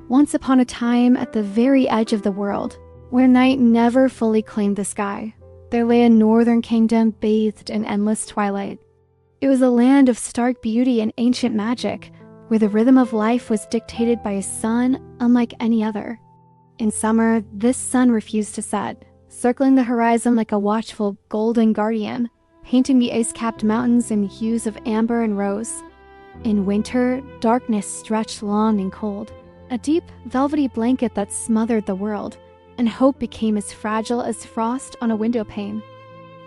Once upon a time, at the very edge of the world, where night never fully claimed the sky, there lay a northern kingdom bathed in endless twilight. It was a land of stark beauty and ancient magic, where the rhythm of life was dictated by a sun unlike any other. In summer, this sun refused to set, circling the horizon like a watchful golden guardian, painting the ice-capped mountains in hues of amber and rose. In winter, darkness stretched long and cold, a deep, velvety blanket that smothered the world, and hope became as fragile as frost on a windowpane.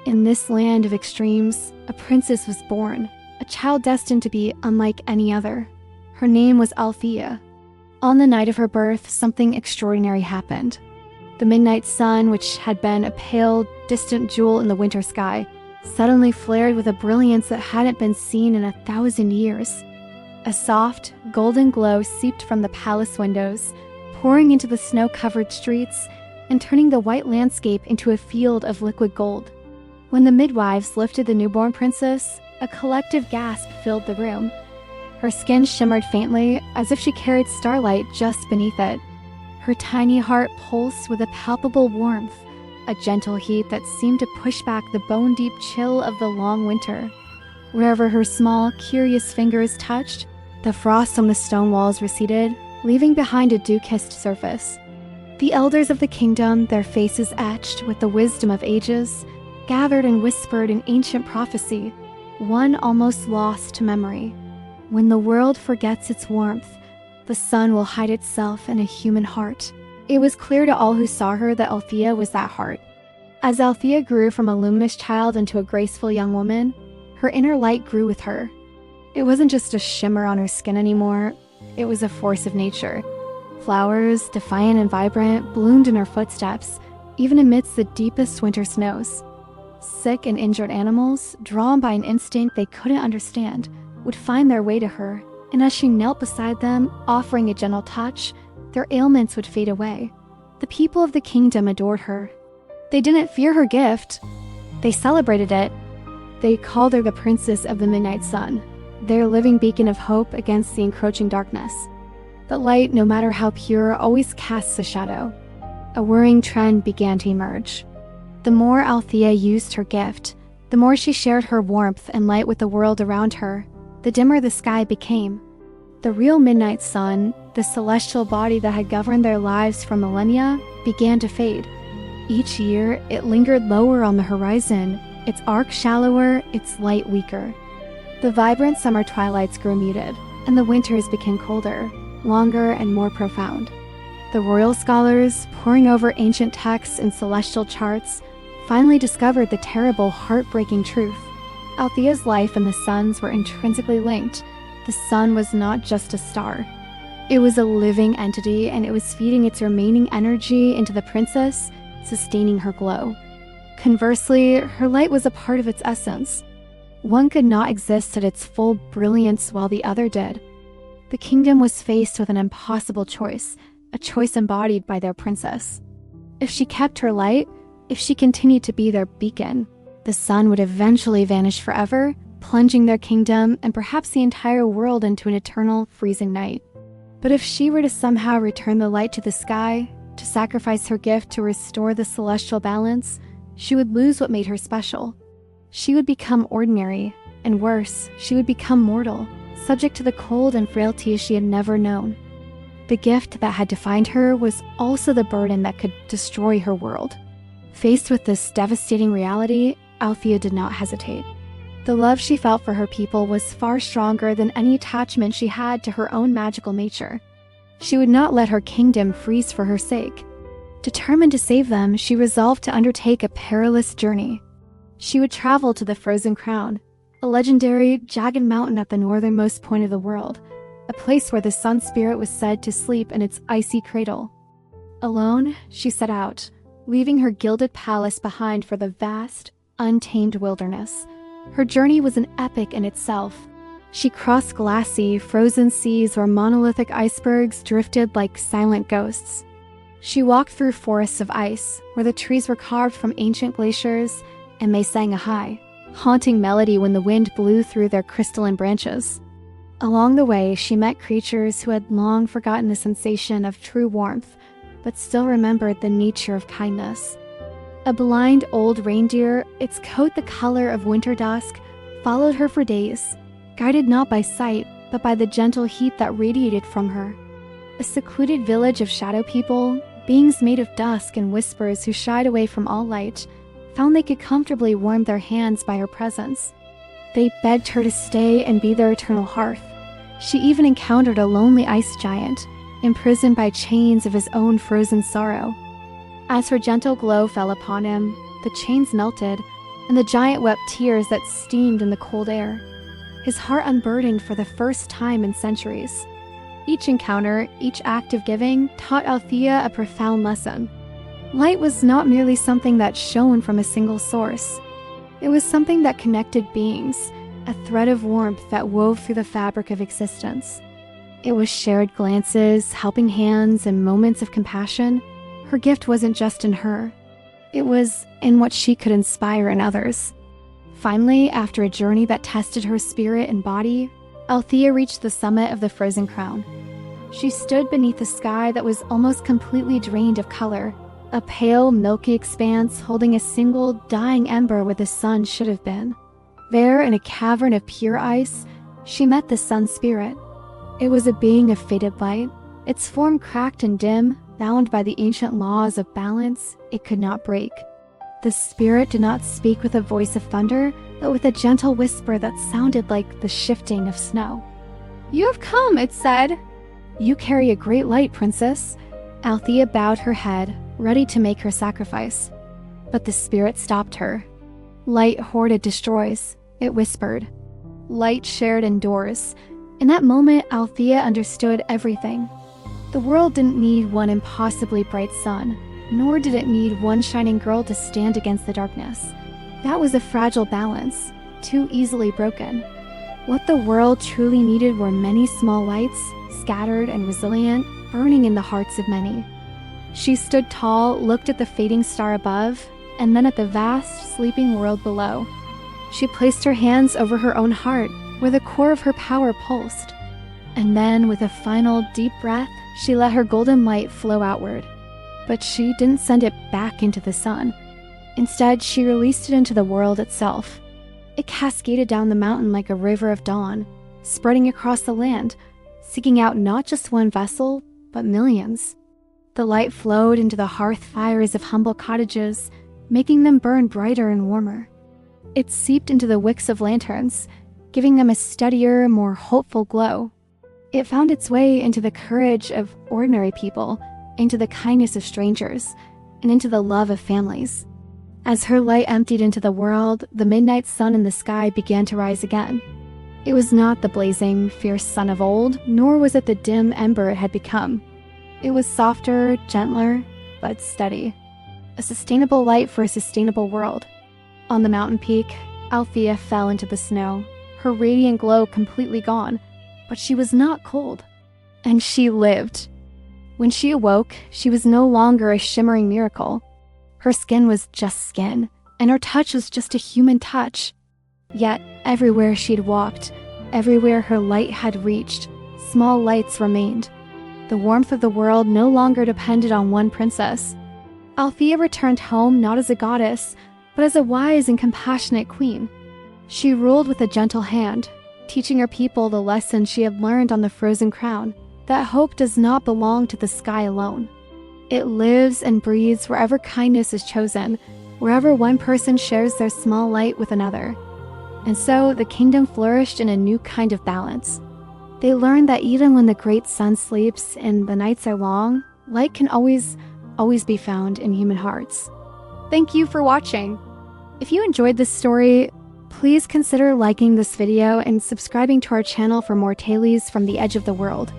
In this land of extremes, a princess was born, a child destined to be unlike any other. Her name was Althaea. On the night of her birth, something extraordinary happened. The midnight sun, which had been a pale, distant jewel in the winter sky, suddenly flared with a brilliance that hadn't been seen in 1,000 years. A soft, golden glow seeped from the palace windows, pouring into the snow-covered streets and turning the white landscape into a field of liquid gold. When the midwives lifted the newborn princess, a collective gasp filled the room. Her skin shimmered faintly, as if she carried starlight just beneath it. Her tiny heart pulsed with a palpable warmth, a gentle heat that seemed to push back the bone-deep chill of the long winter. Wherever her small, curious fingers touched, the frost on the stone walls receded, leaving behind a dew-kissed surface. The elders of the kingdom, their faces etched with the wisdom of ages, gathered and whispered an ancient prophecy, one almost lost to memory. When the world forgets its warmth, the sun will hide itself in a human heart. It was clear to all who saw her that Althaea was that heart. As Althaea grew from a luminous child into a graceful young woman, her inner light grew with her. It wasn't just a shimmer on her skin anymore, it was a force of nature. Flowers, defiant and vibrant, bloomed in her footsteps, even amidst the deepest winter snows. Sick and injured animals, drawn by an instinct they couldn't understand, would find their way to her, and as she knelt beside them, offering a gentle touch, their ailments would fade away. The people of the kingdom adored her. They didn't fear her gift. They celebrated it. They called her the Princess of the Midnight Sun, their living beacon of hope against the encroaching darkness. But light, no matter how pure, always casts a shadow. A worrying trend began to emerge. The more Althaea used her gift, the more she shared her warmth and light with the world around her, the dimmer the sky became. The real midnight sun, the celestial body that had governed their lives for millennia, began to fade. Each year, it lingered lower on the horizon, its arc shallower, its light weaker. The vibrant summer twilights grew muted, and the winters became colder, longer, and more profound. The royal scholars, poring over ancient texts and celestial charts, finally discovered the terrible, heartbreaking truth. Althea's life and the sun's were intrinsically linked. The sun was not just a star. It was a living entity, and it was feeding its remaining energy into the princess, sustaining her glow. Conversely, her light was a part of its essence. One could not exist at its full brilliance while the other did. The kingdom was faced with an impossible choice, a choice embodied by their princess. If she kept her light, if she continued to be their beacon, the sun would eventually vanish forever, plunging their kingdom and perhaps the entire world into an eternal, freezing night. But if she were to somehow return the light to the sky, to sacrifice her gift to restore the celestial balance, she would lose what made her special. She would become ordinary, and worse, she would become mortal, subject to the cold and frailty she had never known. The gift that had defined her was also the burden that could destroy her world. Faced with this devastating reality, Althaea did not hesitate. The love she felt for her people was far stronger than any attachment she had to her own magical nature. She would not let her kingdom freeze for her sake. Determined to save them, she resolved to undertake a perilous journey. She would travel to the Frozen Crown, a legendary, jagged mountain at the northernmost point of the world, a place where the sun spirit was said to sleep in its icy cradle. Alone, she set out, leaving her gilded palace behind for the vast, untamed wilderness. Her journey was an epic in itself. She crossed glassy, frozen seas where monolithic icebergs drifted like silent ghosts. She walked through forests of ice, where the trees were carved from ancient glaciers, and they sang a high, haunting melody when the wind blew through their crystalline branches. Along the way, she met creatures who had long forgotten the sensation of true warmth, but still remembered the nature of kindness. A blind old reindeer, its coat the color of winter dusk, followed her for days, guided not by sight, but by the gentle heat that radiated from her. A secluded village of shadow people, beings made of dusk and whispers who shied away from all light, found they could comfortably warm their hands by her presence. They begged her to stay and be their eternal hearth. She even encountered a lonely ice giant, imprisoned by chains of his own frozen sorrow. As her gentle glow fell upon him, the chains melted, and the giant wept tears that steamed in the cold air. His heart unburdened for the first time in centuries. Each encounter, each act of giving, taught Althaea a profound lesson. Light was not merely something that shone from a single source. It was something that connected beings, a thread of warmth that wove through the fabric of existence. It was shared glances, helping hands, and moments of compassion. Her gift wasn't just in her. It was in what she could inspire in others. Finally, after a journey that tested her spirit and body, Althaea reached the summit of the frozen crown. She stood beneath a sky that was almost completely drained of color, a pale, milky expanse holding a single, dying ember where the sun should have been. There, in a cavern of pure ice, she met the sun spirit. It was a being of faded light, its form cracked and dim, bound by the ancient laws of balance it could not break. The spirit did not speak with a voice of thunder, but with a gentle whisper that sounded like the shifting of snow. "You have come," it said. "You carry a great light, princess." Althaea bowed her head, ready to make her sacrifice. But the spirit stopped her. "Light hoarded destroys," it whispered. "Light shared endures." In that moment, Althaea understood everything. The world didn't need one impossibly bright sun, nor did it need one shining girl to stand against the darkness. That was a fragile balance, too easily broken. What the world truly needed were many small lights, scattered and resilient, burning in the hearts of many. She stood tall, looked at the fading star above, and then at the vast, sleeping world below. She placed her hands over her own heart, where the core of her power pulsed. And then, with a final deep breath, she let her golden light flow outward. But she didn't send it back into the sun. Instead, she released it into the world itself. It cascaded down the mountain like a river of dawn, spreading across the land, seeking out not just one vessel, but millions. The light flowed into the hearth fires of humble cottages, making them burn brighter and warmer. It seeped into the wicks of lanterns, giving them a steadier, more hopeful glow. It found its way into the courage of ordinary people, into the kindness of strangers, and into the love of families. As her light emptied into the world, the midnight sun in the sky began to rise again. It was not the blazing, fierce sun of old, nor was it the dim ember it had become. It was softer, gentler, but steady. A sustainable light for a sustainable world. On the mountain peak, Althaea fell into the snow, her radiant glow completely gone, but she was not cold. And she lived. When she awoke, she was no longer a shimmering miracle. Her skin was just skin, and her touch was just a human touch. Yet, everywhere she'd walked, everywhere her light had reached, small lights remained. The warmth of the world no longer depended on one princess. Althaea returned home not as a goddess, but as a wise and compassionate queen. She ruled with a gentle hand, teaching her people the lesson she had learned on the frozen crown, that hope does not belong to the sky alone. It lives and breathes wherever kindness is chosen, wherever one person shares their small light with another. And so the kingdom flourished in a new kind of balance. They learned that even when the great sun sleeps and the nights are long, light can always be found in human hearts. Thank you for watching. If you enjoyed this story, please consider liking this video and subscribing to our channel for more tales from the edge of the world.